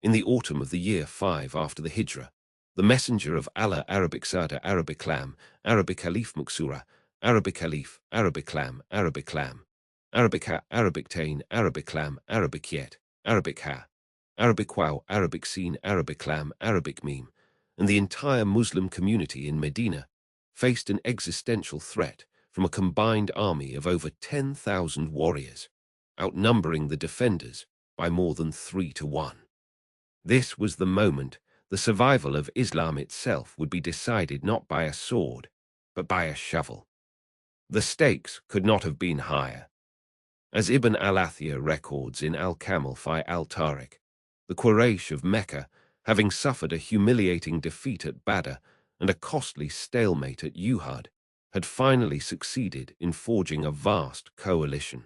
In the autumn of the year 5 after the Hijrah, the messenger of Allah Arabic Sada Arabic Lam, Arabic Alif Muksura, Arabic Alif, Arabic Lam, Arabic Lam, Arabic Ha, Arabic Tain, Arabic Lam, Arabic Yet, Arabic Ha, Arabic Wow, Arabic Sin, Arabic Lam, Arabic Meme, and the entire Muslim community in Medina faced an existential threat from a combined army of over 10,000 warriors, outnumbering the defenders by more than 3 to 1. This was the moment the survival of Islam itself would be decided not by a sword, but by a shovel. The stakes could not have been higher. As Ibn al-Athir records in al-Kamil fi al-Tarikh, the Quraysh of Mecca, having suffered a humiliating defeat at Badr and a costly stalemate at Uhud, had finally succeeded in forging a vast coalition.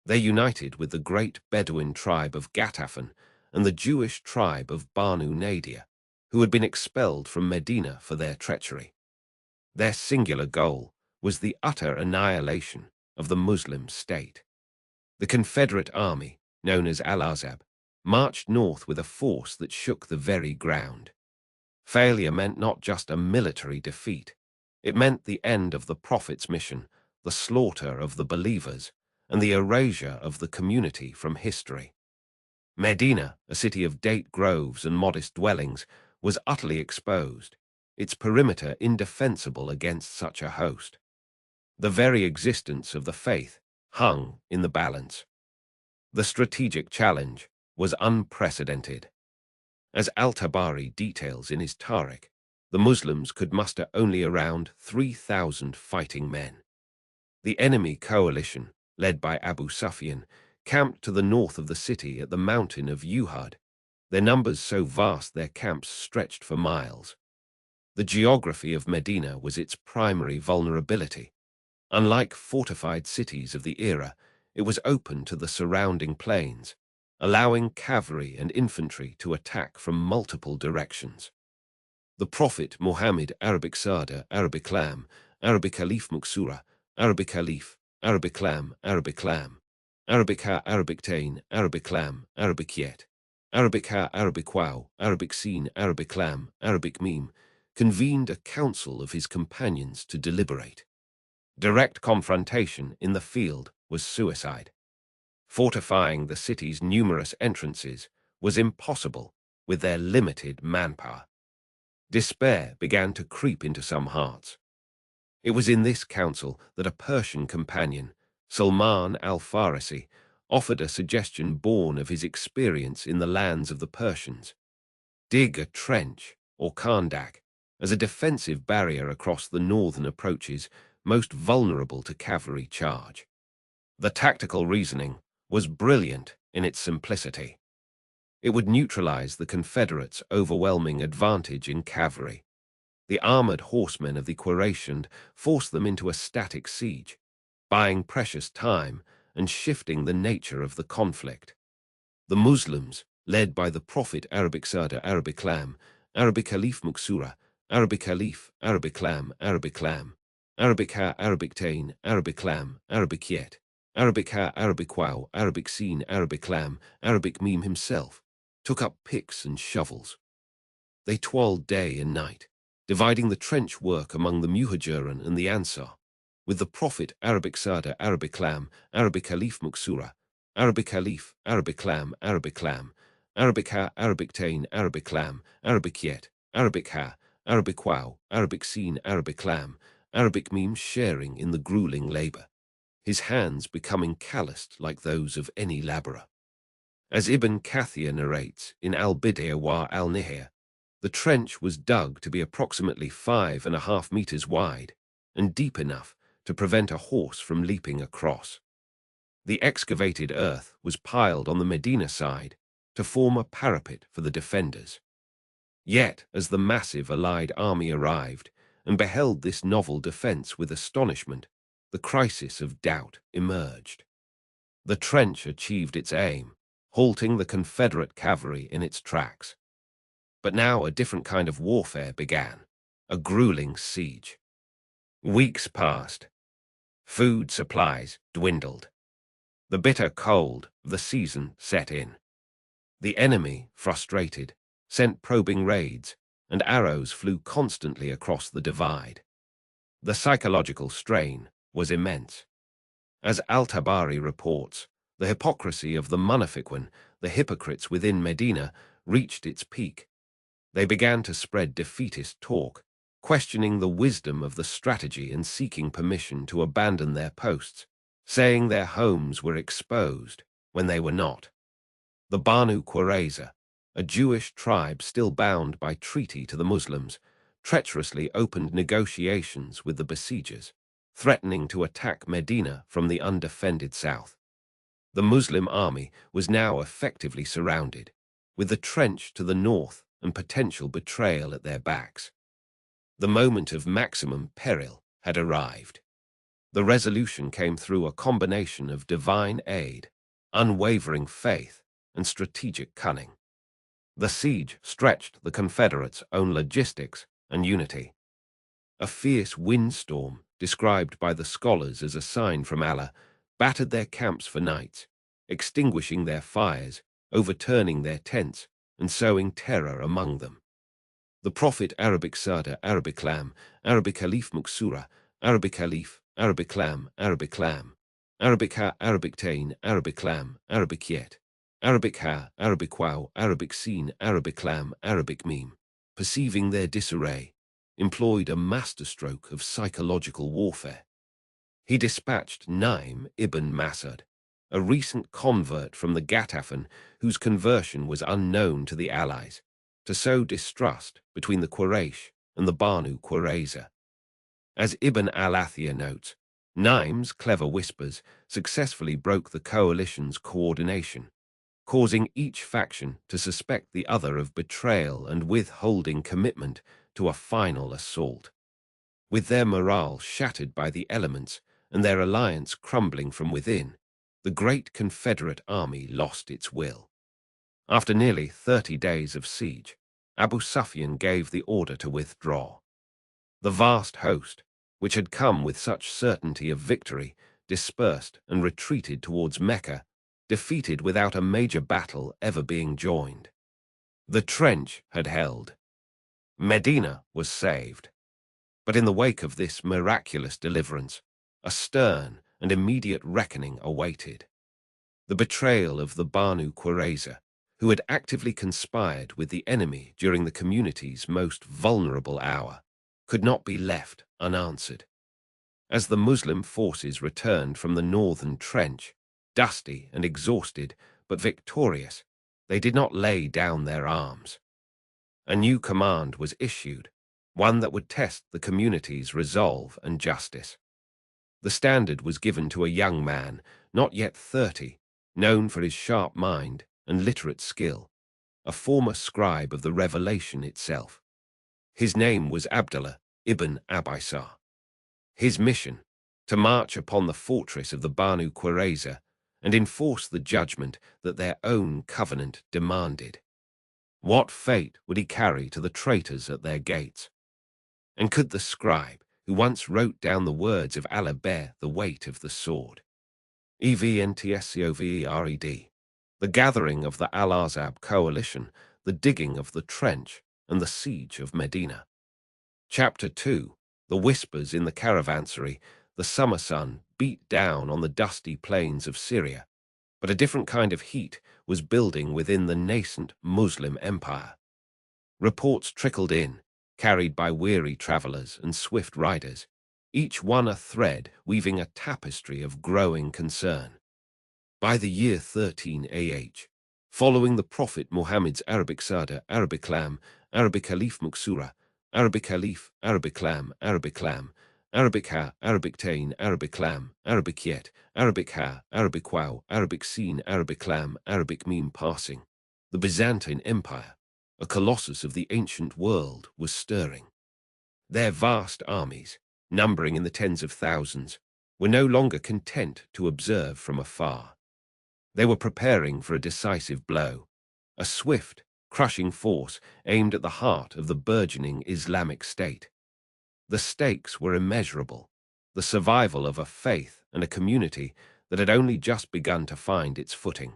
They united with the great Bedouin tribe of Ghatafan and the Jewish tribe of Banu Nadir, who had been expelled from Medina for their treachery. Their singular goal was the utter annihilation of the Muslim state. The Confederate army, known as al-Ahzab, marched north with a force that shook the very ground. Failure meant not just a military defeat. It meant the end of the Prophet's mission, the slaughter of the believers, and the erasure of the community from history. Medina, a city of date groves and modest dwellings, was utterly exposed, its perimeter indefensible against such a host. The very existence of the faith hung in the balance. The strategic challenge was unprecedented. As al-Tabari details in his Tarikh, the Muslims could muster only around 3,000 fighting men. The enemy coalition, led by Abu Sufyan, camped to the north of the city at the mountain of Uhud, their numbers so vast their camps stretched for miles. The geography of Medina was its primary vulnerability. Unlike fortified cities of the era, it was open to the surrounding plains, allowing cavalry and infantry to attack from multiple directions. The Prophet Muhammad Arabic Sada Arabic Lam, Arabic Alif Muksura, Arabic Alif, Arabic Lam, Arabic Lam, Arabic Ha, Arabic Tain, Arabic Lam, Arabic Yet, Arabic Ha, Arabic Wow, Arabic Sin, Arabic Lam, Arabic Meme, convened a council of his companions to deliberate. Direct confrontation in the field was suicide. Fortifying the city's numerous entrances was impossible with their limited manpower. Despair began to creep into some hearts. It was in this council that a Persian companion, Salman al-Farisi, offered a suggestion born of his experience in the lands of the Persians. Dig a trench, or Kandak, as a defensive barrier across the northern approaches most vulnerable to cavalry charge. The tactical reasoning was brilliant in its simplicity. It would neutralize the Confederates' overwhelming advantage in cavalry. The armored horsemen of the Quraysh and force them into a static siege, buying precious time and shifting the nature of the conflict. The Muslims, led by the Prophet Arabic Sada Arabic Lam, Arabic Alif Muksura, Arabic Alif, Arabic Lam, Arabic Lam, Arabic Ha, Arabic Tain, Arabic Lam, Arabic Yet, Arabic Ha, Arabic Wow, Arabic Sin, Arabic Lam, Arabic Meme himself, took up picks and shovels. They toiled day and night, dividing the trench work among the Muhajirin and the Ansar, with the Prophet Arabic Sada Arabic Lam, Arabic Alif Muksura, Arabic Alif, Arabic Lam, Arabic Lam, Arabic Ha, Arabic Tain, Arabic Lam, Arabic Yet, Arabic Ha, Arabic Wow, Arabic Sin, Arabic Lam, Arabic Meme sharing in the grueling labor, his hands becoming calloused like those of any laborer. As Ibn Kathir narrates in al-Bidayah wa al-Nihaya, the trench was dug to be approximately 5.5 meters wide and deep enough to prevent a horse from leaping across. The excavated earth was piled on the Medina side to form a parapet for the defenders. Yet, as the massive allied army arrived and beheld this novel defense with astonishment, the crisis of doubt emerged. The trench achieved its aim, halting the Confederate cavalry in its tracks. But now a different kind of warfare began, a grueling siege. Weeks passed. Food supplies dwindled. The bitter cold of the season set in. The enemy, frustrated, sent probing raids, and arrows flew constantly across the divide. The psychological strain was immense. As al-Tabari reports, the hypocrisy of the Munafiqun, the hypocrites within Medina, reached its peak. They began to spread defeatist talk, questioning the wisdom of the strategy and seeking permission to abandon their posts, saying their homes were exposed when they were not. The Banu Qurayza, a Jewish tribe still bound by treaty to the Muslims, treacherously opened negotiations with the besiegers, threatening to attack Medina from the undefended south. The Muslim army was now effectively surrounded, with the trench to the north and potential betrayal at their backs. The moment of maximum peril had arrived. The resolution came through a combination of divine aid, unwavering faith, and strategic cunning. The siege stretched the Confederates' own logistics and unity. A fierce windstorm, described by the scholars as a sign from Allah, battered their camps for nights, extinguishing their fires, overturning their tents, and sowing terror among them. The Prophet Arabic Sarh, Arabic Lam, Arabic Alif Muksura, Arabic Alif, Arabic Lam, Arabic Lam, Arabic Ha, Arabic Tain, Arabic Lam, Arabic Yet, Arabic Ha, Arabic Wow, Arabic Sin, Arabic Lam, Arabic Meme, perceiving their disarray, employed a masterstroke of psychological warfare. He dispatched Naim ibn Masud, a recent convert from the Ghatafan whose conversion was unknown to the Allies, to sow distrust between the Quraysh and the Banu Qurayza. As Ibn al-Athir notes, Naim's clever whispers successfully broke the coalition's coordination, causing each faction to suspect the other of betrayal and withholding commitment to a final assault. With their morale shattered by the elements and their alliance crumbling from within, the great Confederate army lost its will. After nearly 30 days of siege, Abu Sufyan gave the order to withdraw. The vast host, which had come with such certainty of victory, dispersed and retreated towards Mecca, defeated without a major battle ever being joined. The trench had held. Medina was saved. But in the wake of this miraculous deliverance, a stern and immediate reckoning awaited. The betrayal of the Banu Qurayza, who had actively conspired with the enemy during the community's most vulnerable hour, could not be left unanswered. As the Muslim forces returned from the northern trench, dusty and exhausted, but victorious, they did not lay down their arms. A new command was issued, one that would test the community's resolve and justice. The standard was given to a young man, not yet 30, known for his sharp mind and literate skill, a former scribe of the revelation itself. His name was Abdullah ibn Abi Sarh. His mission, to march upon the fortress of the Banu Qurayza and enforce the judgment that their own covenant demanded. What fate would he carry to the traitors at their gates? And could the scribe, who once wrote down the words of Allah, bear the weight of the sword? Evntscovered. The gathering of the Al-Ahzab coalition, the digging of the trench, and the siege of Medina. Chapter 2. The whispers in the Caravansary. The summer sun beat down on the dusty plains of Syria, but a different kind of heat was building within the nascent Muslim empire. Reports trickled in, carried by weary travelers and swift riders, each one a thread weaving a tapestry of growing concern. By the year 13 AH, following the Prophet Muhammad's Arabic Sarh, Arabic Lam, Arabic Alif Muksura, Arabic Alif, Arabic Lam, Arabic Lam, Arabic Ha, Arabic Tain, Arabic Lam, Arabic Yet, Arabic Ha, Arabic Wow, Arabic Sin, Arabic Lam, Arabic Meme passing, the Byzantine Empire, a colossus of the ancient world, was stirring. Their vast armies, numbering in the tens of thousands, were no longer content to observe from afar. They were preparing for a decisive blow, a swift, crushing force aimed at the heart of the burgeoning Islamic State. The stakes were immeasurable, the survival of a faith and a community that had only just begun to find its footing.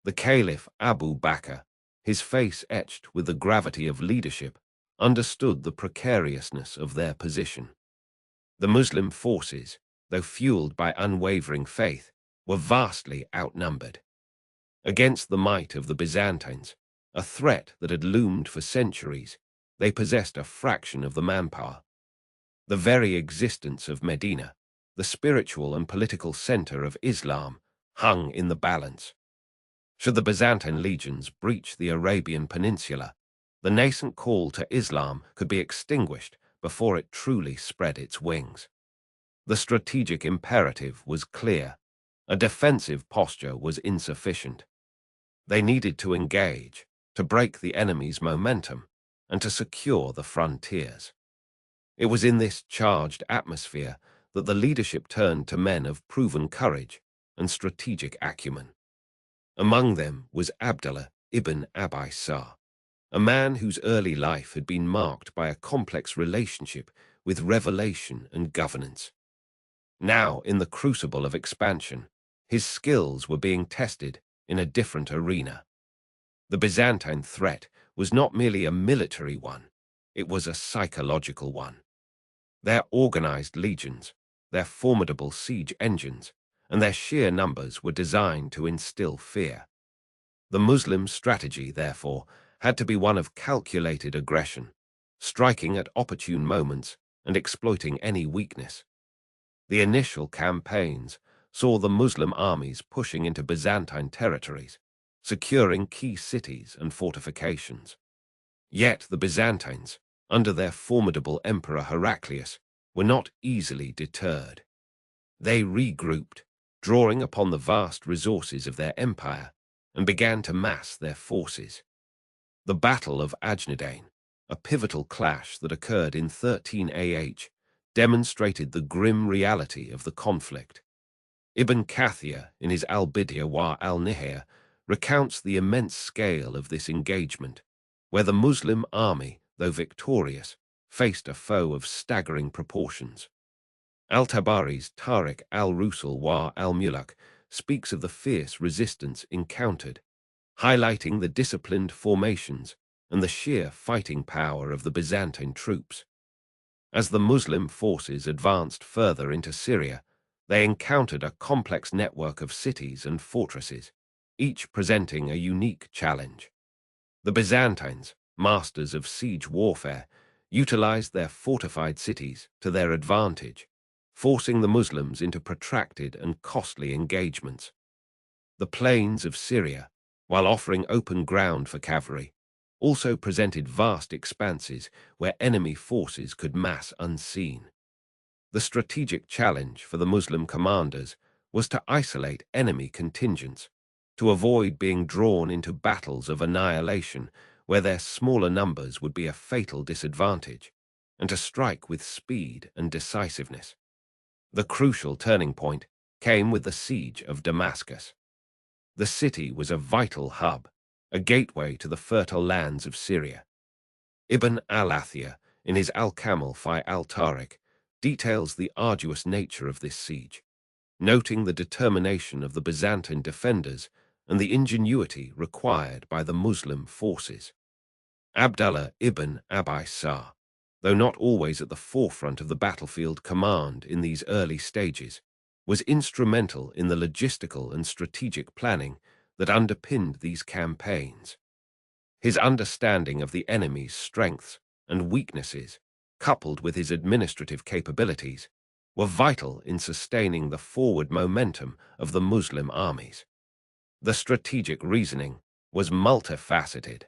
The Caliph Abu Bakr, his face etched with the gravity of leadership, understood the precariousness of their position. The Muslim forces, though fueled by unwavering faith, were vastly outnumbered. Against the might of the Byzantines, a threat that had loomed for centuries, they possessed a fraction of the manpower. The very existence of Medina, the spiritual and political center of Islam, hung in the balance. Should the Byzantine legions breach the Arabian Peninsula, the nascent call to Islam could be extinguished before it truly spread its wings. The strategic imperative was clear. A defensive posture was insufficient. They needed to engage, to break the enemy's momentum, and to secure the frontiers. It was in this charged atmosphere that the leadership turned to men of proven courage and strategic acumen. Among them was Abdullah ibn Abi Sarh, a man whose early life had been marked by a complex relationship with revelation and governance. Now, in the crucible of expansion, his skills were being tested in a different arena. The Byzantine threat was not merely a military one, it was a psychological one. Their organized legions, their formidable siege engines, and their sheer numbers were designed to instill fear. The Muslim strategy, therefore, had to be one of calculated aggression, striking at opportune moments and exploiting any weakness. The initial campaigns saw the Muslim armies pushing into Byzantine territories, securing key cities and fortifications. Yet the Byzantines, under their formidable emperor Heraclius, were not easily deterred. They regrouped, drawing upon the vast resources of their empire, and began to mass their forces. The Battle of Ajnadain, a pivotal clash that occurred in 13 AH, demonstrated the grim reality of the conflict. Ibn Kathir, in his al-Bidya wa al-Nihaya, recounts the immense scale of this engagement, where the Muslim army, though victorious, faced a foe of staggering proportions. Al-Tabari's Tarikh al-Rusul wa al-Muluk speaks of the fierce resistance encountered, highlighting the disciplined formations and the sheer fighting power of the Byzantine troops. As the Muslim forces advanced further into Syria, they encountered a complex network of cities and fortresses, each presenting a unique challenge. The Byzantines, masters of siege warfare, utilized their fortified cities to their advantage, forcing the Muslims into protracted and costly engagements. The plains of Syria, while offering open ground for cavalry, also presented vast expanses where enemy forces could mass unseen. The strategic challenge for the Muslim commanders was to isolate enemy contingents, to avoid being drawn into battles of annihilation where their smaller numbers would be a fatal disadvantage, and to strike with speed and decisiveness. The crucial turning point came with the siege of Damascus. The city was a vital hub, a gateway to the fertile lands of Syria. Ibn al-Athir, in his al-Kamil fi al-Tarikh, details the arduous nature of this siege, noting the determination of the Byzantine defenders and the ingenuity required by the Muslim forces. Abdullah ibn Abi Sarh, though not always at the forefront of the battlefield command in these early stages, was instrumental in the logistical and strategic planning that underpinned these campaigns. His understanding of the enemy's strengths and weaknesses, coupled with his administrative capabilities, were vital in sustaining the forward momentum of the Muslim armies. The strategic reasoning was multifaceted.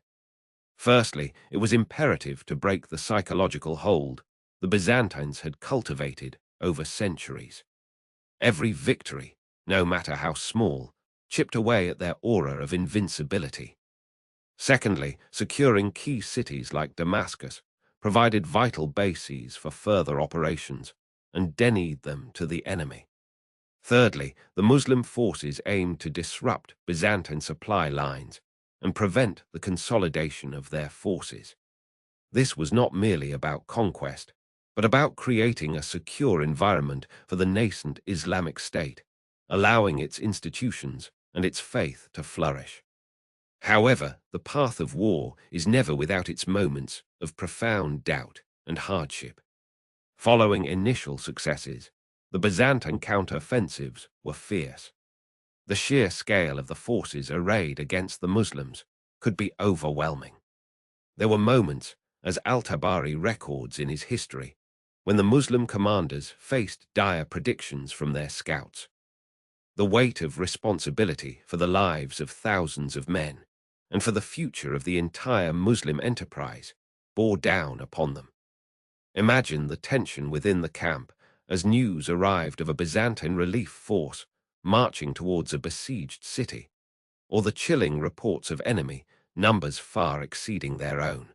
Firstly, it was imperative to break the psychological hold the Byzantines had cultivated over centuries. Every victory, no matter how small, chipped away at their aura of invincibility. Secondly, securing key cities like Damascus provided vital bases for further operations and denuded them to the enemy. Thirdly, the Muslim forces aimed to disrupt Byzantine supply lines and prevent the consolidation of their forces. This was not merely about conquest, but about creating a secure environment for the nascent Islamic State, allowing its institutions and its faith to flourish. However, the path of war is never without its moments of profound doubt and hardship. Following initial successes, the Byzantine counter-offensives were fierce. The sheer scale of the forces arrayed against the Muslims could be overwhelming. There were moments, as al-Tabari records in his history, when the Muslim commanders faced dire predictions from their scouts. The weight of responsibility for the lives of thousands of men and for the future of the entire Muslim enterprise bore down upon them. Imagine the tension within the camp as news arrived of a Byzantine relief force marching towards a besieged city, or the chilling reports of enemy numbers far exceeding their own.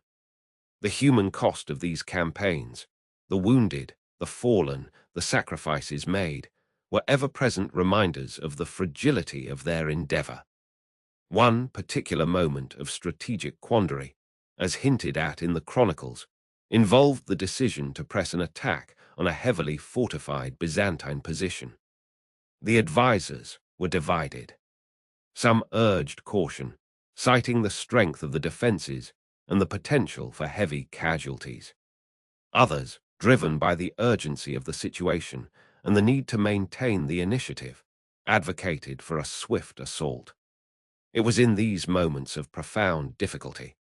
The human cost of these campaigns, the wounded, the fallen, the sacrifices made, were ever-present reminders of the fragility of their endeavor. One particular moment of strategic quandary, as hinted at in the Chronicles, involved the decision to press an attack on a heavily fortified Byzantine position. The advisors were divided. Some urged caution, citing the strength of the defenses and the potential for heavy casualties. Others, driven by the urgency of the situation and the need to maintain the initiative, advocated for a swift assault. It was in these moments of profound difficulty,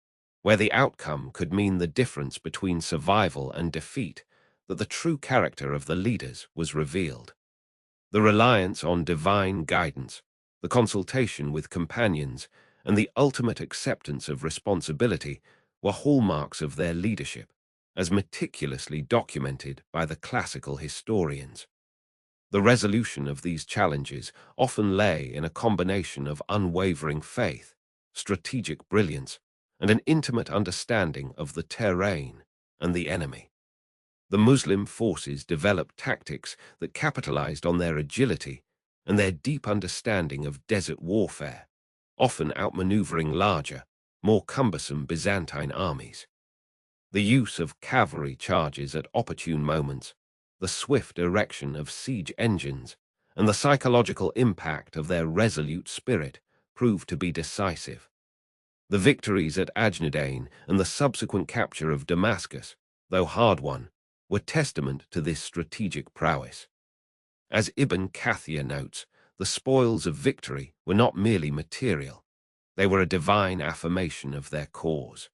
where the outcome could mean the difference between survival and defeat, that the true character of the leaders was revealed. The reliance on divine guidance, the consultation with companions, and the ultimate acceptance of responsibility were hallmarks of their leadership, as meticulously documented by the classical historians. The resolution of these challenges often lay in a combination of unwavering faith, strategic brilliance, and an intimate understanding of the terrain and the enemy. The Muslim forces developed tactics that capitalized on their agility and their deep understanding of desert warfare, often outmaneuvering larger, more cumbersome Byzantine armies. The use of cavalry charges at opportune moments, the swift erection of siege engines, and the psychological impact of their resolute spirit proved to be decisive. The victories at Ajnadain and the subsequent capture of Damascus, though hard-won, were testament to this strategic prowess. As Ibn Kathir notes, the spoils of victory were not merely material, they were a divine affirmation of their cause.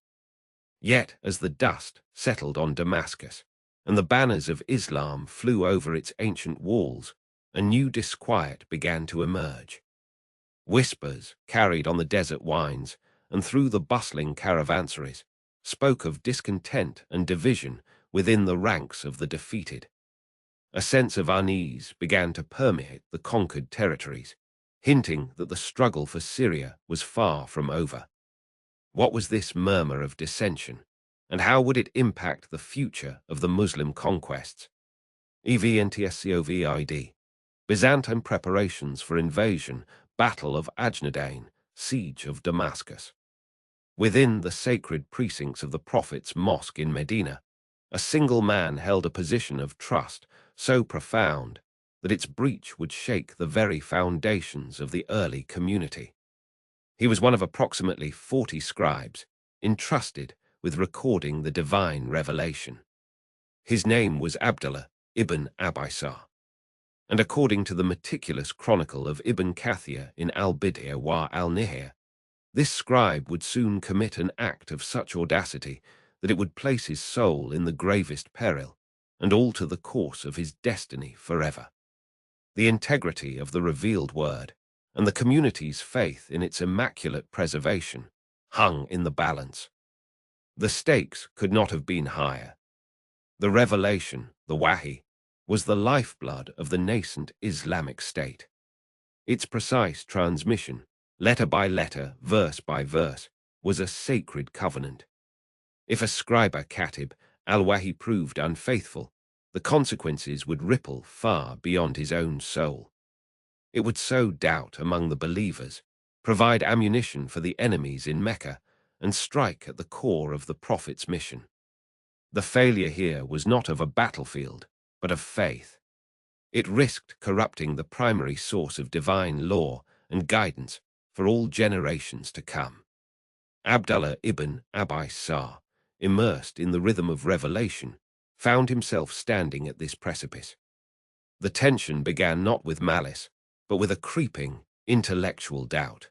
Yet, as the dust settled on Damascus, and the banners of Islam flew over its ancient walls, a new disquiet began to emerge. Whispers, carried on the desert winds and through the bustling caravansaries, spoke of discontent and division within the ranks of the defeated. A sense of unease began to permeate the conquered territories, hinting that the struggle for Syria was far from over. What was this murmur of dissension, and how would it impact the future of the Muslim conquests? EVNTSCOVID. Byzantine preparations for invasion, Battle of Ajnadain, Siege of Damascus. Within the sacred precincts of the Prophet's mosque in Medina, a single man held a position of trust so profound that its breach would shake the very foundations of the early community. He was one of approximately 40 scribes entrusted with recording the divine revelation. His name was Abdullah ibn Abi Sarh, and according to the meticulous chronicle of Ibn Kathir in al-Bid'ah wa al-Nihaya, this scribe would soon commit an act of such audacity that it would place his soul in the gravest peril and alter the course of his destiny forever. The integrity of the revealed word and the community's faith in its immaculate preservation hung in the balance. The stakes could not have been higher. The revelation, the wahi, was the lifeblood of the nascent Islamic State. Its precise transmission, letter by letter, verse by verse, was a sacred covenant. If a scribe katib al-Wahi proved unfaithful, the consequences would ripple far beyond his own soul. It would sow doubt among the believers, provide ammunition for the enemies in Mecca, and strike at the core of the Prophet's mission. The failure here was not of a battlefield, but of faith. It risked corrupting the primary source of divine law and guidance for all generations to come. Abdullah ibn Abi Sarh, immersed in the rhythm of revelation, found himself standing at this precipice. The tension began not with malice, but with a creeping, intellectual doubt.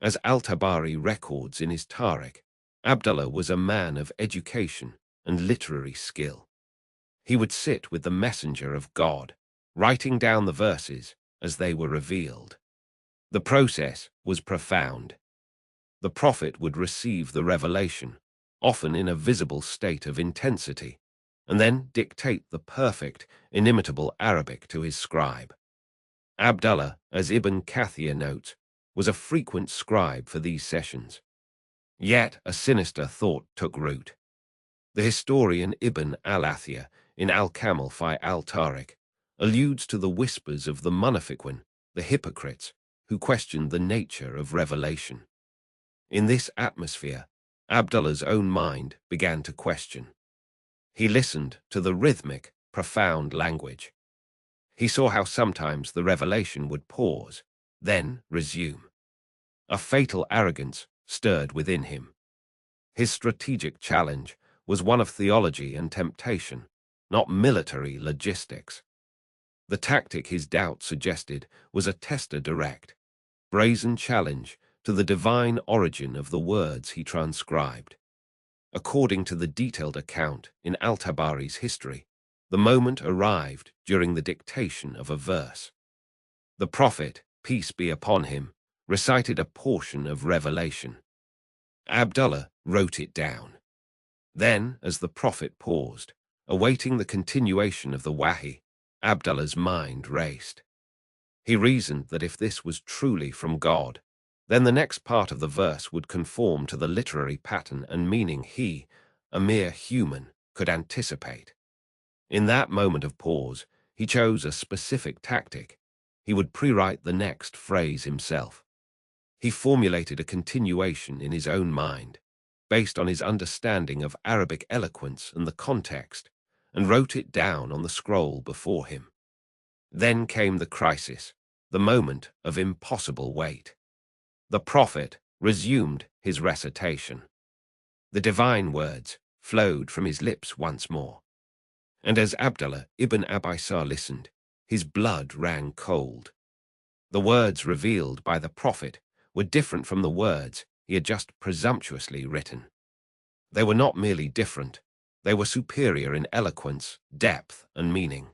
As al-Tabari records in his Tarikh, Abdullah was a man of education and literary skill. He would sit with the messenger of God, writing down the verses as they were revealed. The process was profound. The prophet would receive the revelation, often in a visible state of intensity, and then dictate the perfect, inimitable Arabic to his scribe. Abdullah, as Ibn Kathir notes, was a frequent scribe for these sessions. Yet a sinister thought took root. The historian Ibn al-Athir in al-Kamil fi al-Tarikh alludes to the whispers of the munafiqun, the hypocrites, who questioned the nature of revelation. In this atmosphere, Abdullah's own mind began to question. He listened to the rhythmic, profound language. He saw how sometimes the revelation would pause, then resume. A fatal arrogance stirred within him. His strategic challenge was one of theology and temptation, not military logistics. The tactic his doubt suggested was a tester direct, brazen challenge to the divine origin of the words he transcribed. According to the detailed account in al-Tabari's history, the moment arrived during the dictation of a verse. The prophet, peace be upon him, recited a portion of revelation. Abdullah wrote it down. Then, as the prophet paused, awaiting the continuation of the wahi, Abdullah's mind raced. He reasoned that if this was truly from God, then the next part of the verse would conform to the literary pattern and meaning he, a mere human, could anticipate. In that moment of pause, he chose a specific tactic. He would pre-write the next phrase himself. He formulated a continuation in his own mind, based on his understanding of Arabic eloquence and the context, and wrote it down on the scroll before him. Then came the crisis, the moment of impossible wait. The prophet resumed his recitation. The divine words flowed from his lips once more. And as Abdullah ibn Abi Sarh listened, his blood ran cold. The words revealed by the prophet were different from the words he had just presumptuously written. They were not merely different, they were superior in eloquence, depth, and meaning.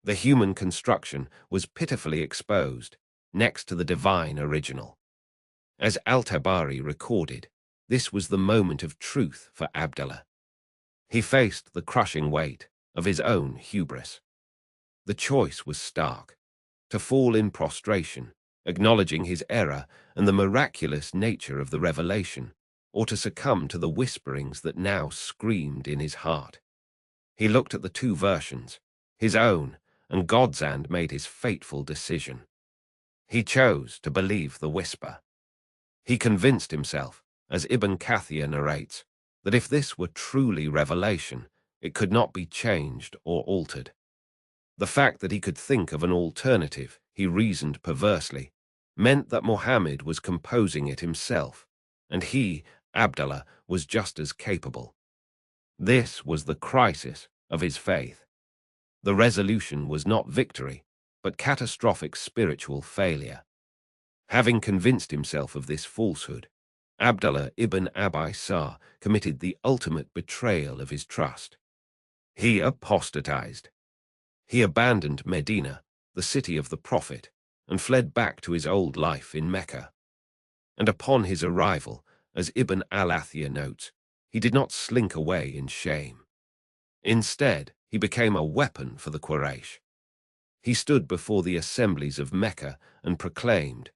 The human construction was pitifully exposed next to the divine original. As al-Tabari recorded, this was the moment of truth for Abdullah. He faced the crushing weight of his own hubris. The choice was stark: to fall in prostration, acknowledging his error and the miraculous nature of the revelation, or to succumb to the whisperings that now screamed in his heart. He looked at the two versions, his own and God's, and made his fateful decision. He chose to believe the whisper. He convinced himself, as Ibn Kathir narrates, that if this were truly revelation, it could not be changed or altered. The fact that he could think of an alternative, he reasoned perversely, meant that Muhammad was composing it himself, and he, Abdullah, was just as capable. This was the crisis of his faith. The resolution was not victory, but catastrophic spiritual failure. Having convinced himself of this falsehood, Abdullah ibn Abi Sarh committed the ultimate betrayal of his trust. He apostatized. He abandoned Medina, the city of the Prophet, and fled back to his old life in Mecca. And upon his arrival, as Ibn al-Athir notes, he did not slink away in shame. Instead, he became a weapon for the Quraysh. He stood before the assemblies of Mecca and proclaimed,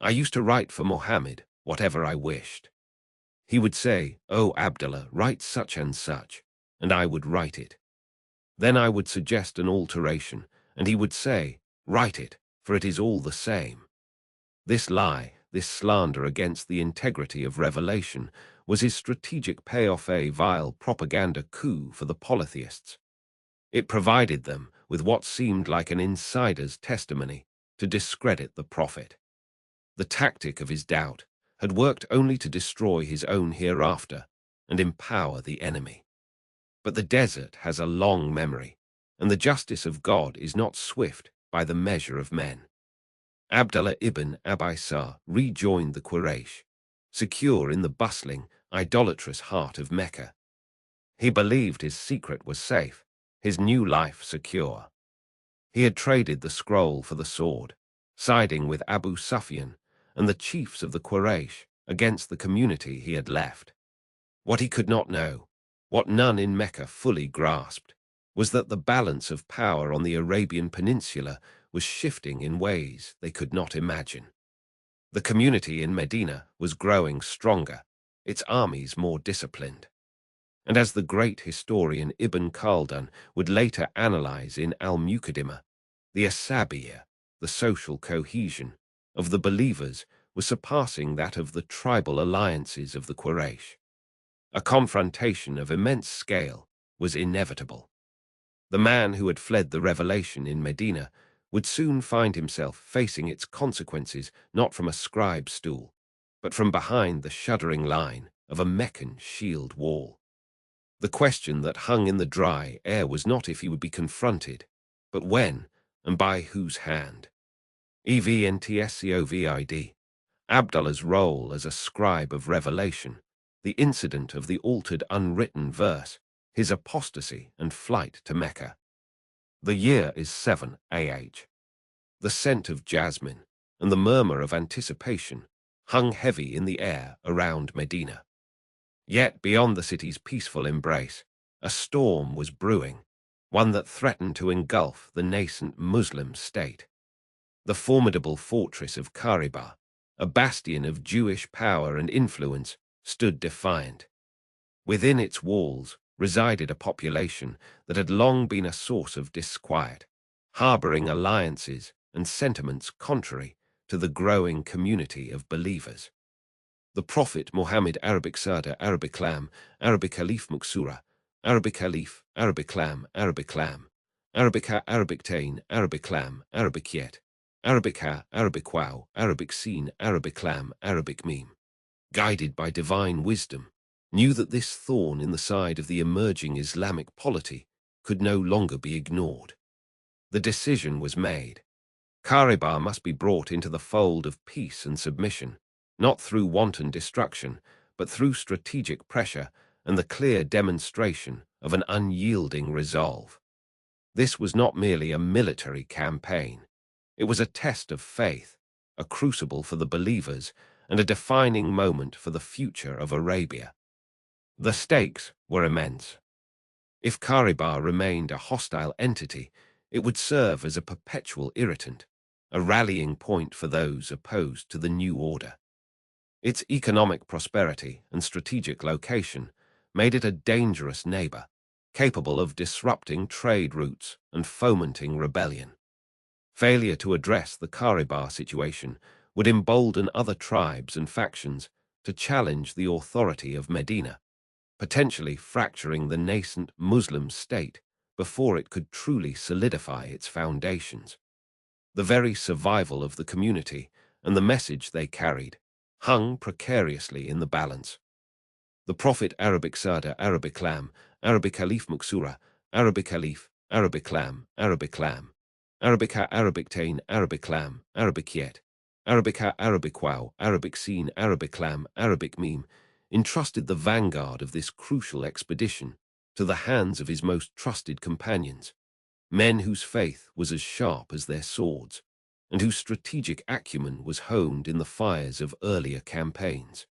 "I used to write for Muhammad whatever I wished." He would say, "O Abdullah, write such and such," and I would write it. Then I would suggest an alteration, and he would say, "Write it, for it is all the same." This lie, this slander against the integrity of revelation, was his strategic payoff, a vile propaganda coup for the polytheists. It provided them with what seemed like an insider's testimony to discredit the prophet. The tactic of his doubt had worked only to destroy his own hereafter and empower the enemy. But the desert has a long memory, and the justice of God is not swift by the measure of men. Abdullah ibn Abi Sarh rejoined the Quraysh, secure in the bustling, idolatrous heart of Mecca. He believed his secret was safe, his new life secure. He had traded the scroll for the sword, siding with Abu Sufyan and the chiefs of the Quraysh against the community he had left. What he could not know, what none in Mecca fully grasped, was that the balance of power on the Arabian Peninsula was shifting in ways they could not imagine. The community in Medina was growing stronger, its armies more disciplined. And as the great historian Ibn Khaldun would later analyze in Al-Muqaddimah, the asabiyyah, the social cohesion, of the believers was surpassing that of the tribal alliances of the Quraysh. A confrontation of immense scale was inevitable. The man who had fled the revelation in Medina would soon find himself facing its consequences not from a scribe's stool, but from behind the shuddering line of a Meccan shield wall. The question that hung in the dry air was not if he would be confronted, but when and by whose hand. Evntscovid. Abdullah's role as a scribe of revelation, the incident of the altered unwritten verse, his apostasy and flight to Mecca. The year is 7 AH. The scent of jasmine and the murmur of anticipation hung heavy in the air around Medina. Yet beyond the city's peaceful embrace, a storm was brewing, one that threatened to engulf the nascent Muslim state. The formidable fortress of Khaybar, a bastion of Jewish power and influence, stood defiant. Within its walls resided a population that had long been a source of disquiet, harboring alliances and sentiments contrary to the growing community of believers. The Prophet Muhammad Arabic Sarda Arabic Lam, Arabic Khalif Muksura, Arabic Khalif, Arabic Lam, Arabic Lam, Arabica Arabic Tain, Arabic Lam, Arabic Yet, Arabic Ha, Arabic Wow, Arabic Seen, Arabic Lam, Arabic Meme, guided by divine wisdom, knew that this thorn in the side of the emerging Islamic polity could no longer be ignored. The decision was made. Khaybar must be brought into the fold of peace and submission, not through wanton destruction, but through strategic pressure and the clear demonstration of an unyielding resolve. This was not merely a military campaign. It was a test of faith, a crucible for the believers, and a defining moment for the future of Arabia. The stakes were immense. If Khaybar remained a hostile entity, it would serve as a perpetual irritant, a rallying point for those opposed to the new order. Its economic prosperity and strategic location made it a dangerous neighbor, capable of disrupting trade routes and fomenting rebellion. Failure to address the Khaybar situation would embolden other tribes and factions to challenge the authority of Medina, potentially fracturing the nascent Muslim state before it could truly solidify its foundations. The very survival of the community and the message they carried hung precariously in the balance. The Prophet Arabic Sarda Arabic Lam, Arabic Khalif Muksura, Arabic Khalif, Arabic Lam, Arabic Lam, Arabica Arabic Tain, Arabic Lam, Arabic Yet, Arabica Arabic Wow, Arabic Seen, Arabic Lam, Arabic Meme, entrusted the vanguard of this crucial expedition to the hands of his most trusted companions, men whose faith was as sharp as their swords, and whose strategic acumen was honed in the fires of earlier campaigns.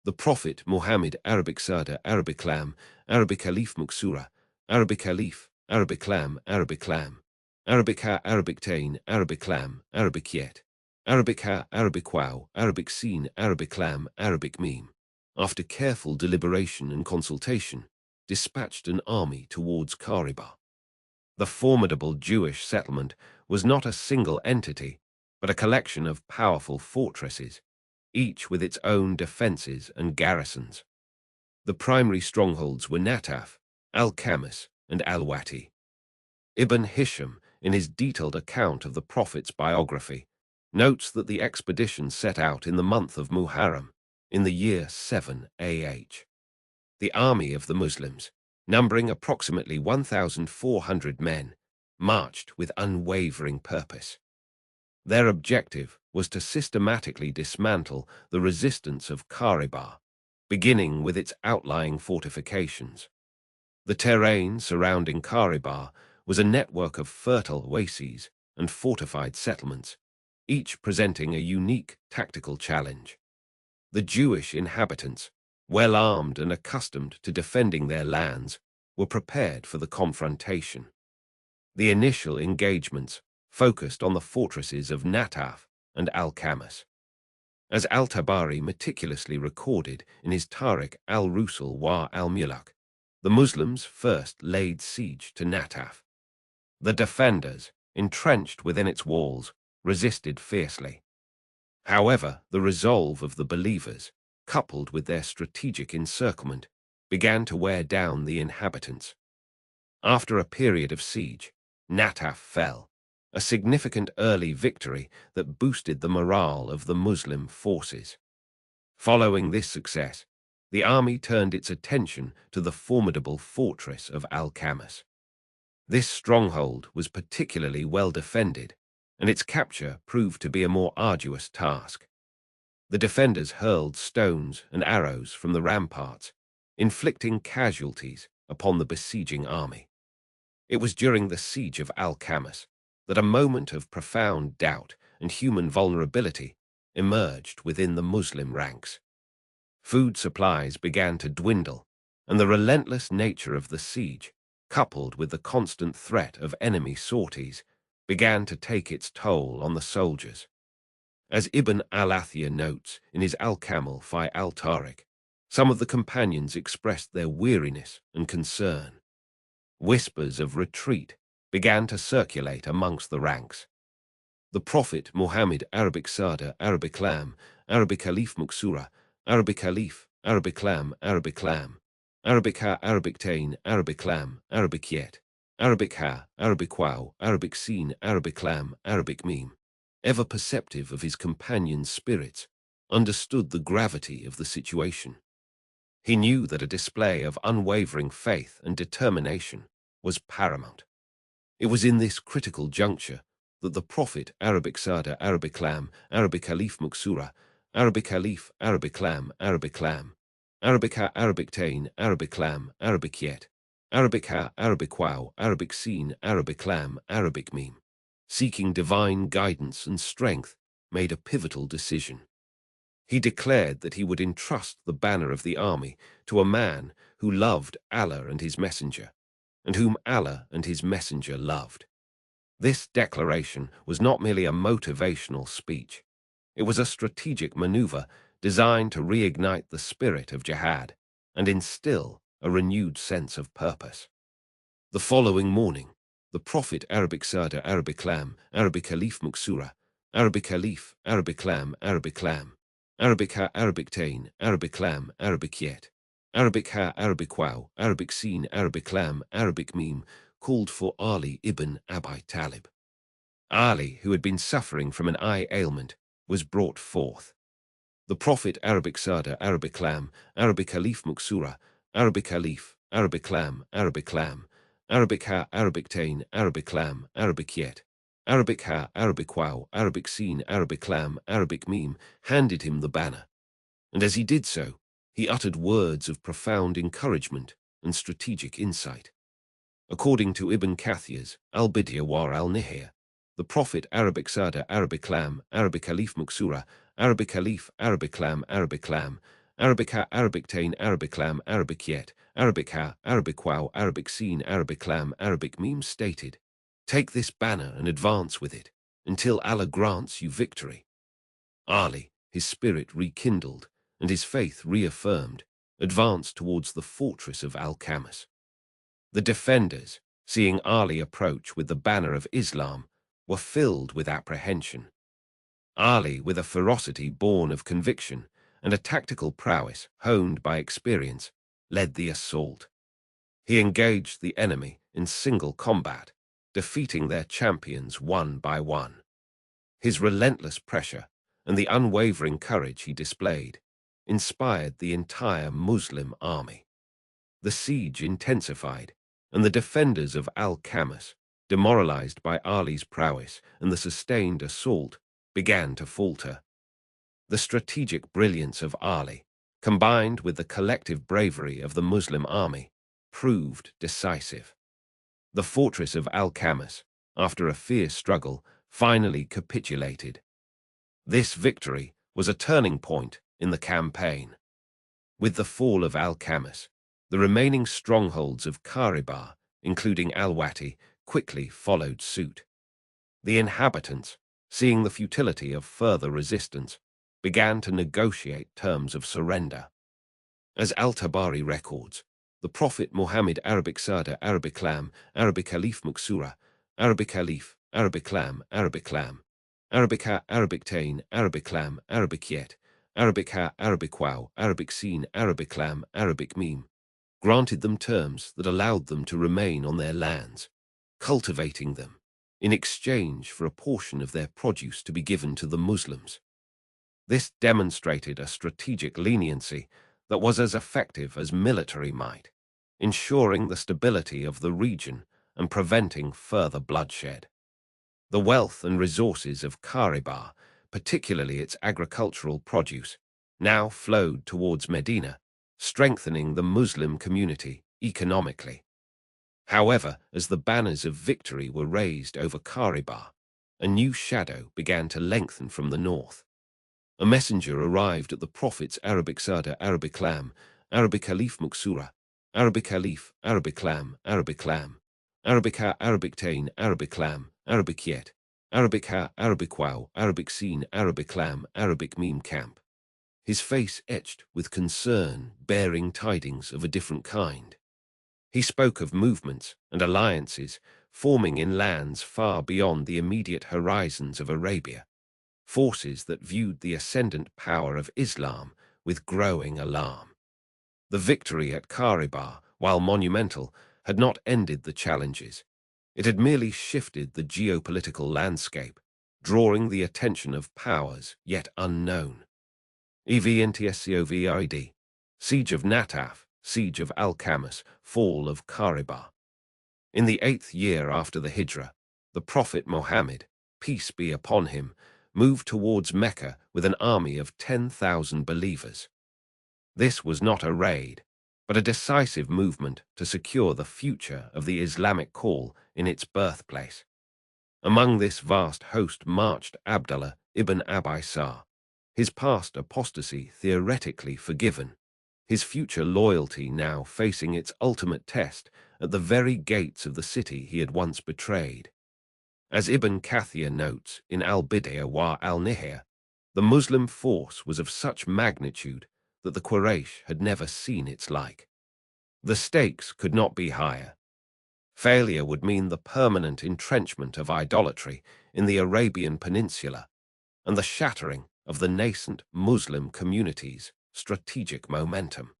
The Prophet Muhammad Arabic Sarda Arabic Lam, Arabic Khalif Muksura, Arabic Khalif, Arabic Lam, Arabic Lam, Arabic Ha, Arabic Tain, Arabic Lam, Arabic Yet, Arabic Ha, Arabic Wow, Arabic Seen, Arabic Lam, Arabic Meme, after careful deliberation and consultation, dispatched an army towards Khaybar. The formidable Jewish settlement was not a single entity, but a collection of powerful fortresses, each with its own defenses and garrisons. The primary strongholds were Nataf, al-Kamil, and al-Wati. Ibn Hisham, in his detailed account of the Prophet's biography, notes that the expedition set out in the month of Muharram, in the year 7 AH. The army of the Muslims, numbering approximately 1,400 men, marched with unwavering purpose. Their objective was to systematically dismantle the resistance of Khaybar, beginning with its outlying fortifications. The terrain surrounding Khaybar was a network of fertile oases and fortified settlements, each presenting a unique tactical challenge. The Jewish inhabitants, well armed and accustomed to defending their lands, were prepared for the confrontation. The initial engagements focused on the fortresses of Nataf and al-Kamil. As al-Tabari meticulously recorded in his Tarikh al-Rusul wa al-Muluk, the Muslims first laid siege to Nataf. The defenders, entrenched within its walls, resisted fiercely. However, the resolve of the believers, coupled with their strategic encirclement, began to wear down the inhabitants. After a period of siege, Nataf fell, a significant early victory that boosted the morale of the Muslim forces. Following this success, the army turned its attention to the formidable fortress of al-Kamil. This stronghold was particularly well defended, and its capture proved to be a more arduous task. The defenders hurled stones and arrows from the ramparts, inflicting casualties upon the besieging army. It was during the siege of al-Kamil that a moment of profound doubt and human vulnerability emerged within the Muslim ranks. Food supplies began to dwindle, and the relentless nature of the siege, coupled with the constant threat of enemy sorties, began to take its toll on the soldiers. As Ibn al-Athir notes in his Al-Kamil fi al-Tarikh, some of the companions expressed their weariness and concern. Whispers of retreat began to circulate amongst the ranks. The Prophet Muhammad Arabic Sada Arabic Lam, Arabic Alif Muksura, Arabic Alif, Arabic Lam, Arabic Lam, Arabic Ha, Arabic Tain, Arabic Lam, Arabic Yet, Arabic Ha, Arabic Wow, Arabic Sin, Arabic Lam, Arabic Meme, ever perceptive of his companion's spirits, understood the gravity of the situation. He knew that a display of unwavering faith and determination was paramount. It was in this critical juncture that the Prophet Arabic Sada Arabic Lam, Arabic Alif Muksura, Arabic Alif, Arabic Lam, Arabic Lam, Arabic Ha, Arabic Tain, Arabic Lam, Arabic Yet, Arabic Ha, Arabic Wow, Arabic Sin, Arabic Lam, Arabic Meme, seeking divine guidance and strength, made a pivotal decision. He declared that he would entrust the banner of the army to a man who loved Allah and his messenger, and whom Allah and his messenger loved. This declaration was not merely a motivational speech. It was a strategic maneuver designed to reignite the spirit of jihad and instill a renewed sense of purpose. The following morning, the Prophet Arabic Sada Arabic Lam, Arabic Alif Muksura, Arabic Alif, Arabic Lam, Arabic Lam, Arabic Ha, Arabic Tain, Arabic Lam, Arabic Yet, Arabic Ha, Arabic Wow, Arabic Sin, Arabic Lam, Arabic Meme, called for Ali ibn Abi Talib. Ali, who had been suffering from an eye ailment, was brought forth. The Prophet Arabic Sada Arabic Lam, Arabic Alif Muksura, Arabic Alif, Arabic Lam, Arabic Lam, Arabic Ha, Arabic Tain, Arabic Lam, Arabic Yet, Arabic Ha, Arabic Wow, Arabic Sin, Arabic Lam, Arabic Meme, handed him the banner. And as he did so, he uttered words of profound encouragement and strategic insight. According to Ibn Kathir's Al-Bidya wa al-Nihaya, the Prophet Arabic Sada Arabic Lam, Arabic Alif Muksura, Arabic Alif, Arabic Lam, Arabic Lam, Arabic Ha, Arabic Tain, Arabic Lam, Arabic Yet, Arabic Ha, Arabic Wow, Arabic Sin, Arabic Lam, Arabic Meme stated, "Take this banner and advance with it, until Allah grants you victory." Ali, his spirit rekindled and his faith reaffirmed, advanced towards the fortress of al-Kamil. The defenders, seeing Ali approach with the banner of Islam, were filled with apprehension. Ali, with a ferocity born of conviction and a tactical prowess honed by experience, led the assault. He engaged the enemy in single combat, defeating their champions one by one. His relentless pressure and the unwavering courage he displayed inspired the entire Muslim army. The siege intensified, and the defenders of al-Kamil, demoralized by Ali's prowess and the sustained assault, began to falter. The strategic brilliance of Ali, combined with the collective bravery of the Muslim army, proved decisive. The fortress of al-Kamil, after a fierce struggle, finally capitulated. This victory was a turning point in the campaign. With the fall of al-Kamil, the remaining strongholds of Khaybar, including al-Wati, quickly followed suit. The inhabitants, seeing the futility of further resistance, began to negotiate terms of surrender. As al-Tabari records, the Prophet Muhammad Arabic Sada Arabic Lam Arabic Khalif Muksura Arabic Khalif Arabic Lam Arabic Lam Arabic Ha Arabic Tain Arabic Lam Arabic Yet Arabic Ha Arabic Wow Arabic Seen Arabic Lam Arabic Meme granted them terms that allowed them to remain on their lands, cultivating them, in exchange for a portion of their produce to be given to the Muslims. This demonstrated a strategic leniency that was as effective as military might, ensuring the stability of the region and preventing further bloodshed. The wealth and resources of Khaybar, particularly its agricultural produce, now flowed towards Medina, strengthening the Muslim community economically. However, as the banners of victory were raised over Khaybar, a new shadow began to lengthen from the north. A messenger arrived at the Prophet's Arabic Sada Arabic Lam, Arabic Khalif Muksura, Arabic Khalif, Arabic Lam, Arabic Lam, Arabic Ha Arabic Tain, Arabic Lam, Arabic Yet, Arabic Ha Arabic Wow, Arabic Seen, Arabic Lam, Arabic Meme camp. His face etched with concern, bearing tidings of a different kind. He spoke of movements and alliances forming in lands far beyond the immediate horizons of Arabia, forces that viewed the ascendant power of Islam with growing alarm. The victory at Khaybar, while monumental, had not ended the challenges. It had merely shifted the geopolitical landscape, drawing the attention of powers yet unknown. EVNTSCOVID, Siege of Nataf, Siege of al-Kamil, Fall of Khaybar. In the 8th year after the Hijrah, the Prophet Muhammad, peace be upon him, moved towards Mecca with an army of 10,000 believers. This was not a raid, but a decisive movement to secure the future of the Islamic call in its birthplace. Among this vast host marched Abdullah ibn Abi Sarh, his past apostasy theoretically forgiven, his future loyalty now facing its ultimate test at the very gates of the city he had once betrayed. As Ibn Kathir notes in al-Bidayah wa al-Nihaya, the Muslim force was of such magnitude that the Quraysh had never seen its like. The stakes could not be higher. Failure would mean the permanent entrenchment of idolatry in the Arabian Peninsula and the shattering of the nascent Muslim community's strategic momentum.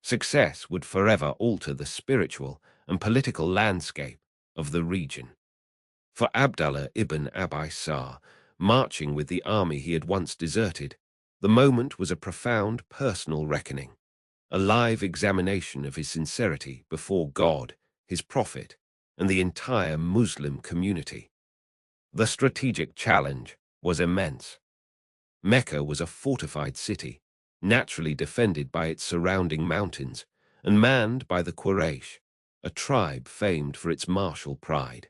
Success would forever alter the spiritual and political landscape of the region. For Abdullah ibn Abi Sarh, marching with the army he had once deserted, the moment was a profound personal reckoning, a live examination of his sincerity before God, his prophet, and the entire Muslim community. The strategic challenge was immense. Mecca was a fortified city, naturally defended by its surrounding mountains, and manned by the Quraysh, a tribe famed for its martial pride.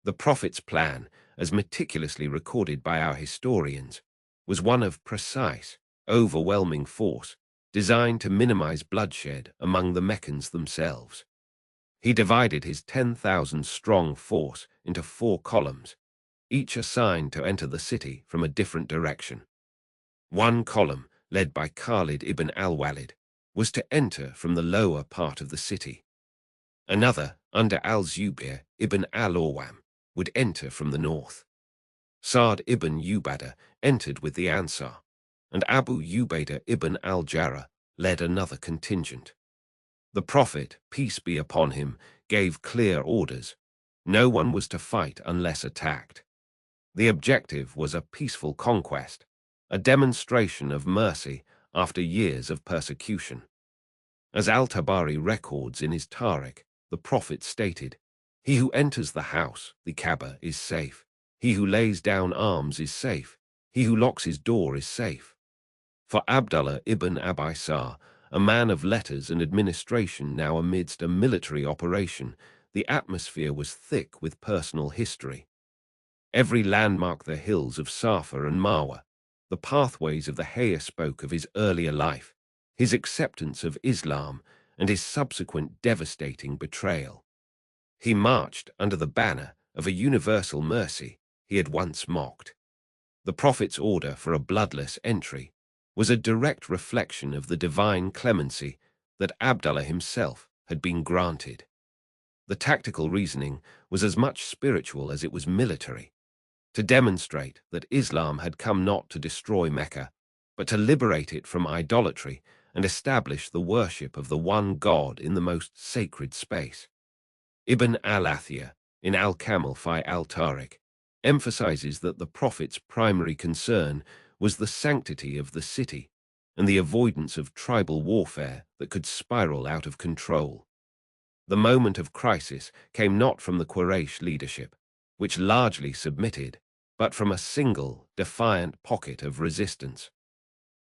The Prophet's plan, as meticulously recorded by our historians, was one of precise, overwhelming force, designed to minimize bloodshed among the Meccans themselves. He divided his 10,000-strong force into 4 columns, each assigned to enter the city from a different direction. One column, led by Khalid ibn al-Walid, was to enter from the lower part of the city. Another, under al-Zubair ibn al-Awwam, would enter from the north. Sa'd ibn Ubadah entered with the Ansar, and Abu Ubaidah ibn al-Jarrah led another contingent. The Prophet, peace be upon him, gave clear orders. No one was to fight unless attacked. The objective was a peaceful conquest, a demonstration of mercy after years of persecution. As al-Tabari records in his Tarikh, the Prophet stated, "He who enters the house, the Kaaba, is safe. He who lays down arms is safe. He who locks his door is safe." For Abdullah ibn Abi Sarh, a man of letters and administration now amidst a military operation, the atmosphere was thick with personal history. Every landmark, the hills of Safa and Marwa, the pathways of the Hayya, spoke of his earlier life, his acceptance of Islam, and his subsequent devastating betrayal. He marched under the banner of a universal mercy he had once mocked. The Prophet's order for a bloodless entry was a direct reflection of the divine clemency that Abdullah himself had been granted. The tactical reasoning was as much spiritual as it was military, to demonstrate that Islam had come not to destroy Mecca, but to liberate it from idolatry and establish the worship of the one God in the most sacred space. Ibn al-Athir, in al-Kamil fi al-Tarikh, emphasizes that the Prophet's primary concern was the sanctity of the city and the avoidance of tribal warfare that could spiral out of control. The moment of crisis came not from the Quraysh leadership, which largely submitted, but from a single, defiant pocket of resistance.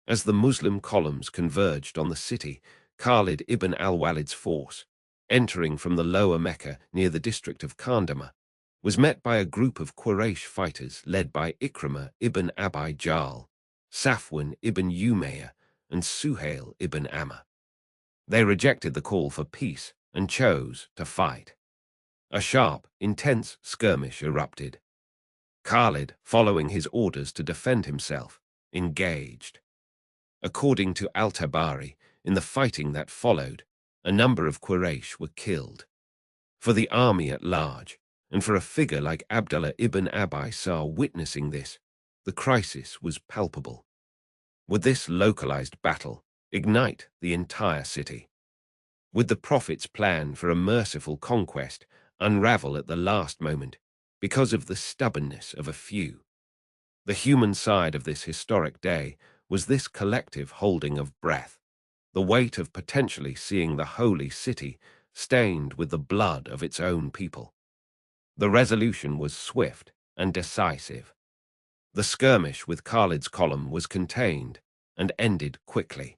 As the Muslim columns converged on the city, Khalid ibn al-Walid's force, entering from the lower Mecca near the district of Kandama, was met by a group of Quraysh fighters led by Ikrimah ibn Abi Jahl, Safwan ibn Umayyah, and Suhail ibn Amr. They rejected the call for peace and chose to fight. A sharp, intense skirmish erupted. Khalid, following his orders to defend himself, engaged. According to al-Tabari, in the fighting that followed, a number of Quraysh were killed. For the army at large, and for a figure like Abdullah ibn Abi Sarh witnessing this, the crisis was palpable. Would this localized battle ignite the entire city? Would the Prophet's plan for a merciful conquest unravel at the last moment because of the stubbornness of a few? The human side of this historic day was this collective holding of breath, the weight of potentially seeing the holy city stained with the blood of its own people. The resolution was swift and decisive. The skirmish with Khalid's column was contained and ended quickly.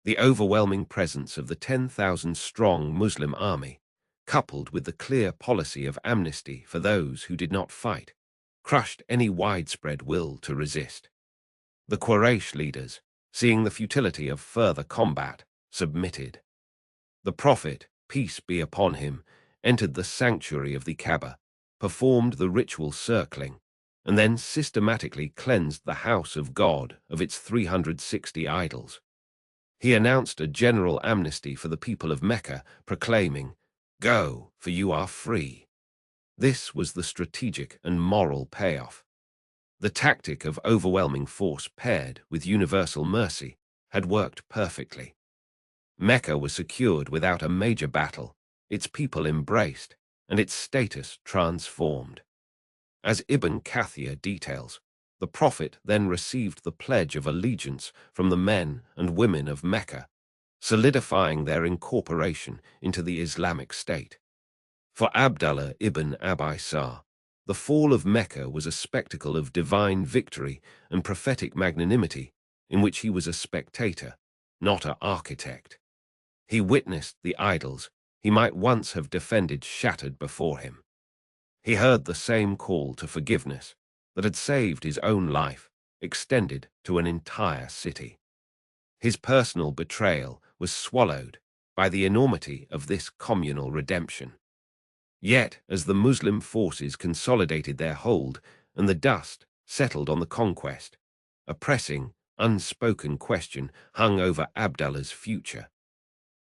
The overwhelming presence of the 10,000-strong Muslim army, coupled with the clear policy of amnesty for those who did not fight, crushed any widespread will to resist. The Quraysh leaders, seeing the futility of further combat, submitted. The Prophet, peace be upon him, entered the sanctuary of the Kaaba, performed the ritual circling, and then systematically cleansed the house of God of its 360 idols. He announced a general amnesty for the people of Mecca, proclaiming, "Go, for you are free." This was the strategic and moral payoff. The tactic of overwhelming force paired with universal mercy had worked perfectly. Mecca was secured without a major battle, its people embraced, and its status transformed. As Ibn Kathir details, the Prophet then received the pledge of allegiance from the men and women of Mecca, solidifying their incorporation into the Islamic State. For Abdullah ibn Abi Sarh, the fall of Mecca was a spectacle of divine victory and prophetic magnanimity in which he was a spectator, not an architect. He witnessed the idols he might once have defended shattered before him. He heard the same call to forgiveness that had saved his own life extended to an entire city. His personal betrayal was swallowed by the enormity of this communal redemption. Yet, as the Muslim forces consolidated their hold and the dust settled on the conquest, a pressing, unspoken question hung over Abdullah's future.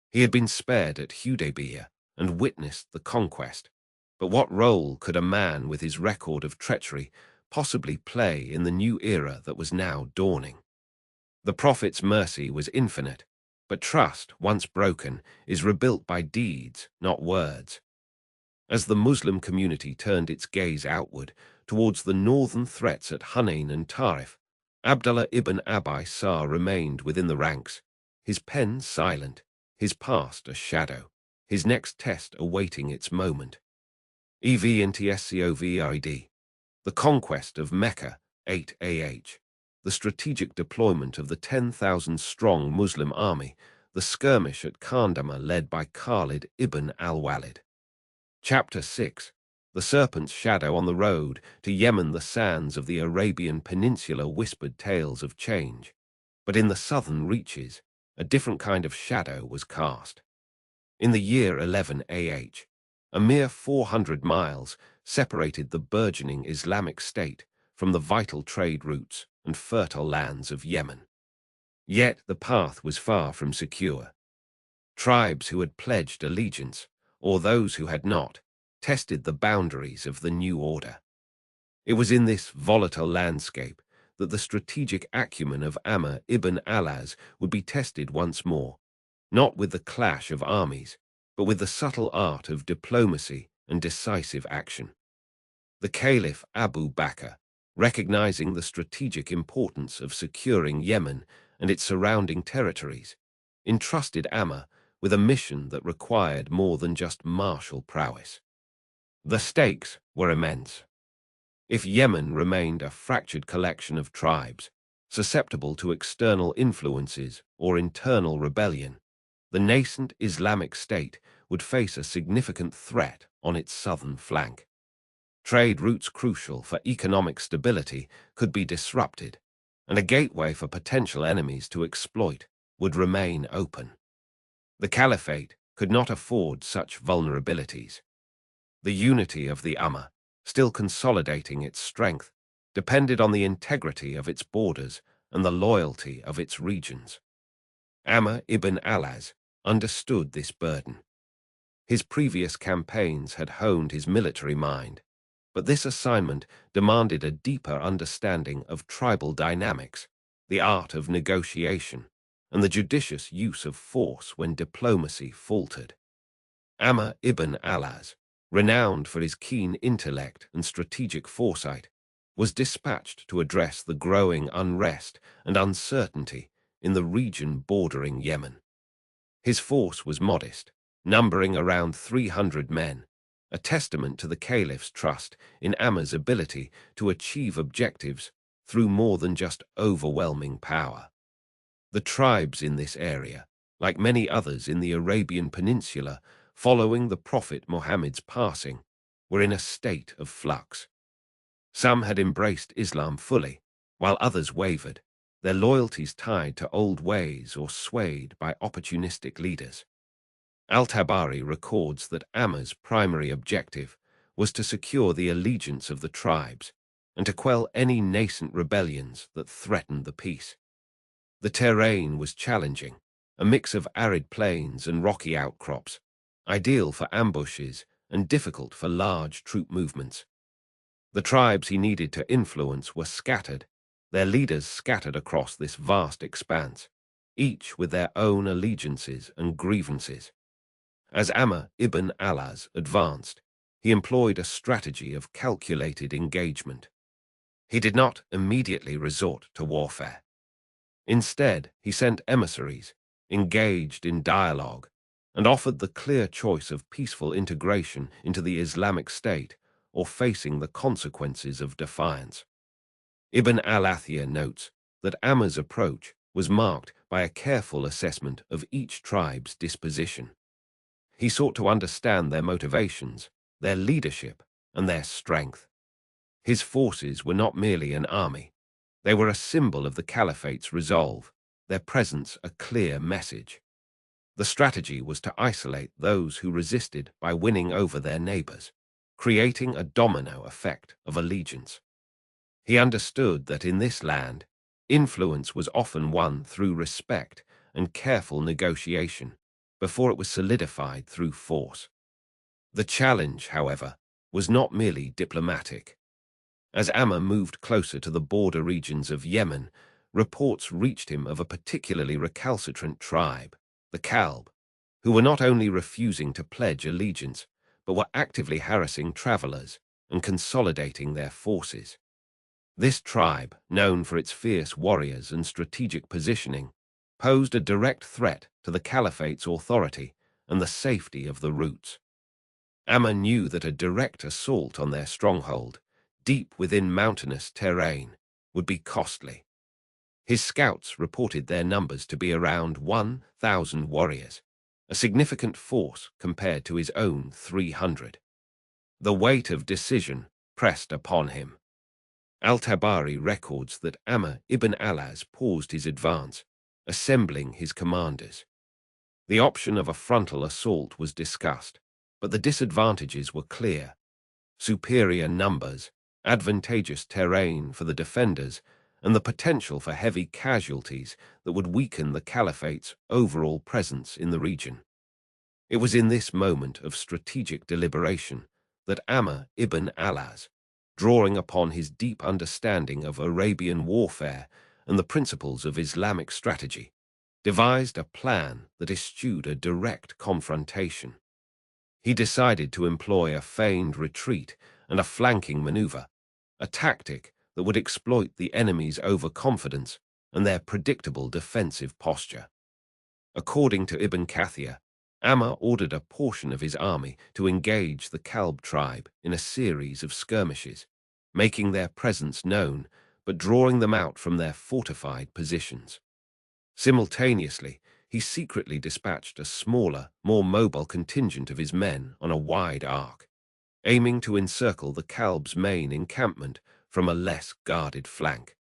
He had been spared at Hudaybiyah and witnessed the conquest, but what role could a man with his record of treachery possibly play in the new era that was now dawning? The Prophet's mercy was infinite, but trust, once broken, is rebuilt by deeds, not words. As the Muslim community turned its gaze outward towards the northern threats at Hunain and Tarif, Abdullah ibn Abi Sarh remained within the ranks, his pen silent, his past a shadow, his next test awaiting its moment. EVNTSCOVID. The conquest of Mecca, 8 the strategic deployment of the 10,000-strong Muslim army, the skirmish at Khandama led by Khalid ibn al-Walid. Chapter 6. The Serpent's shadow on the road to Yemen. The sands of the Arabian Peninsula whispered tales of change, but in the southern reaches, a different kind of shadow was cast. In the year 11 AH, a mere 400 miles separated the burgeoning Islamic State from the vital trade routes and fertile lands of Yemen. Yet the path was far from secure. Tribes who had pledged allegiance, or those who had not, tested the boundaries of the new order. It was in this volatile landscape that the strategic acumen of Amr ibn al-As would be tested once more, not with the clash of armies, but with the subtle art of diplomacy and decisive action. The Caliph Abu Bakr, recognizing the strategic importance of securing Yemen and its surrounding territories, entrusted Amr with a mission that required more than just martial prowess. The stakes were immense. If Yemen remained a fractured collection of tribes, susceptible to external influences or internal rebellion, the nascent Islamic State would face a significant threat on its southern flank. Trade routes crucial for economic stability could be disrupted, and a gateway for potential enemies to exploit would remain open. The Caliphate could not afford such vulnerabilities. The unity of the Ummah, still consolidating its strength, depended on the integrity of its borders and the loyalty of its regions. Amr ibn al-As understood this burden. His previous campaigns had honed his military mind, but this assignment demanded a deeper understanding of tribal dynamics, the art of negotiation, and the judicious use of force when diplomacy faltered. Amr ibn al-As, renowned for his keen intellect and strategic foresight, was dispatched to address the growing unrest and uncertainty in the region bordering Yemen. His force was modest, numbering around 300 men, a testament to the Caliph's trust in Amr's ability to achieve objectives through more than just overwhelming power. The tribes in this area, like many others in the Arabian Peninsula following the Prophet Muhammad's passing, were in a state of flux. Some had embraced Islam fully, while others wavered, their loyalties tied to old ways or swayed by opportunistic leaders. Al-Tabari records that Amr's primary objective was to secure the allegiance of the tribes and to quell any nascent rebellions that threatened the peace. The terrain was challenging, a mix of arid plains and rocky outcrops, ideal for ambushes and difficult for large troop movements. The tribes he needed to influence were scattered, their leaders scattered across this vast expanse, each with their own allegiances and grievances. As Amr ibn al-As advanced, he employed a strategy of calculated engagement. He did not immediately resort to warfare. Instead, he sent emissaries, engaged in dialogue, and offered the clear choice of peaceful integration into the Islamic State or facing the consequences of defiance. Ibn al-Athir notes that Amr's approach was marked by a careful assessment of each tribe's disposition. He sought to understand their motivations, their leadership, and their strength. His forces were not merely an army. They were a symbol of the Caliphate's resolve, their presence a clear message. The strategy was to isolate those who resisted by winning over their neighbors, creating a domino effect of allegiance. He understood that in this land, influence was often won through respect and careful negotiation before it was solidified through force. The challenge, however, was not merely diplomatic. As Amr moved closer to the border regions of Yemen, reports reached him of a particularly recalcitrant tribe, the Kalb, who were not only refusing to pledge allegiance, but were actively harassing travelers and consolidating their forces. This tribe, known for its fierce warriors and strategic positioning, posed a direct threat to the caliphate's authority and the safety of the routes. Amr knew that a direct assault on their stronghold, deep within mountainous terrain, would be costly. His scouts reported their numbers to be around 1,000 warriors, a significant force compared to his own 300. The weight of decision pressed upon him. Al-Tabari records that Amr ibn al-As paused his advance, assembling his commanders. The option of a frontal assault was discussed, but the disadvantages were clear: superior numbers, advantageous terrain for the defenders, and the potential for heavy casualties that would weaken the caliphate's overall presence in the region. It was in this moment of strategic deliberation that Amr ibn al-As, drawing upon his deep understanding of Arabian warfare and the principles of Islamic strategy, devised a plan that eschewed a direct confrontation. He decided to employ a feigned retreat and a flanking maneuver, a tactic that would exploit the enemy's overconfidence and their predictable defensive posture. According to Ibn Kathir, Amr ordered a portion of his army to engage the Kalb tribe in a series of skirmishes, making their presence known but drawing them out from their fortified positions. Simultaneously, he secretly dispatched a smaller, more mobile contingent of his men on a wide arc, aiming to encircle the Kalb's main encampment from a less guarded flank.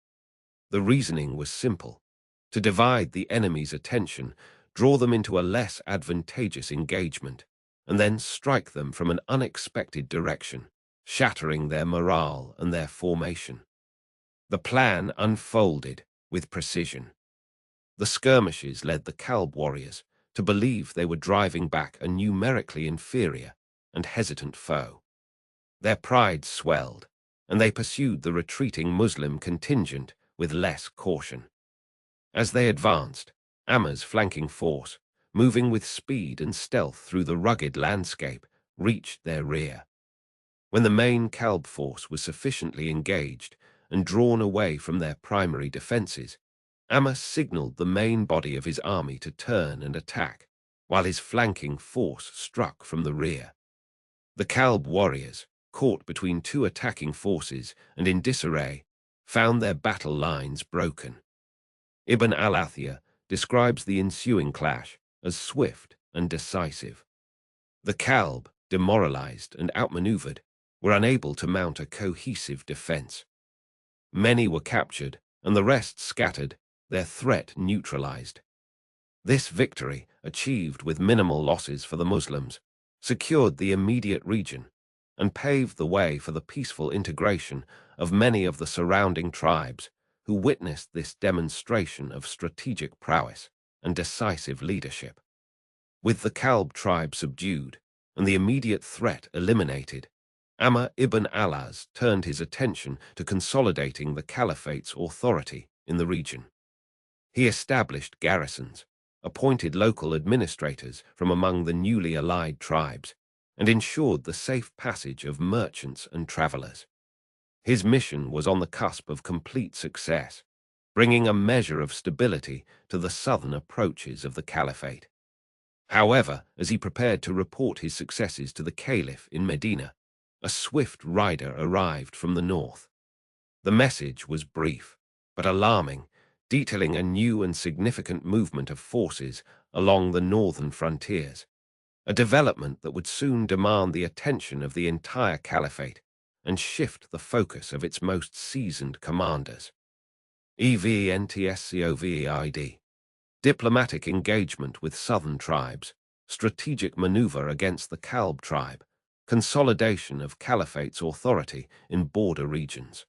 The reasoning was simple: to divide the enemy's attention, draw them into a less advantageous engagement, and then strike them from an unexpected direction, shattering their morale and their formation. The plan unfolded with precision. The skirmishes led the Kalb warriors to believe they were driving back a numerically inferior and hesitant foe. Their pride swelled, and they pursued the retreating Muslim contingent with less caution. As they advanced, Amr's flanking force, moving with speed and stealth through the rugged landscape, reached their rear. When the main Kalb force was sufficiently engaged and drawn away from their primary defenses, Amr signaled the main body of his army to turn and attack, while his flanking force struck from the rear. The Kalb warriors, caught between two attacking forces and in disarray, found their battle lines broken. Ibn al-Athir describes the ensuing clash as swift and decisive. The Kalb, demoralized and outmaneuvered, were unable to mount a cohesive defense. Many were captured, and the rest scattered, their threat neutralized. This victory, achieved with minimal losses for the Muslims, secured the immediate region and paved the way for the peaceful integration of many of the surrounding tribes who witnessed this demonstration of strategic prowess and decisive leadership. With the Kalb tribe subdued and the immediate threat eliminated, Amr ibn al-As turned his attention to consolidating the caliphate's authority in the region. He established garrisons, appointed local administrators from among the newly allied tribes, and ensured the safe passage of merchants and travelers. His mission was on the cusp of complete success, bringing a measure of stability to the southern approaches of the caliphate. However, as he prepared to report his successes to the caliph in Medina, a swift rider arrived from the north. The message was brief, but alarming, detailing a new and significant movement of forces along the northern frontiers, a development that would soon demand the attention of the entire caliphate and shift the focus of its most seasoned commanders. Evntscovid. Diplomatic engagement with southern tribes, strategic maneuver against the Kalb tribe, consolidation of caliphate's authority in border regions.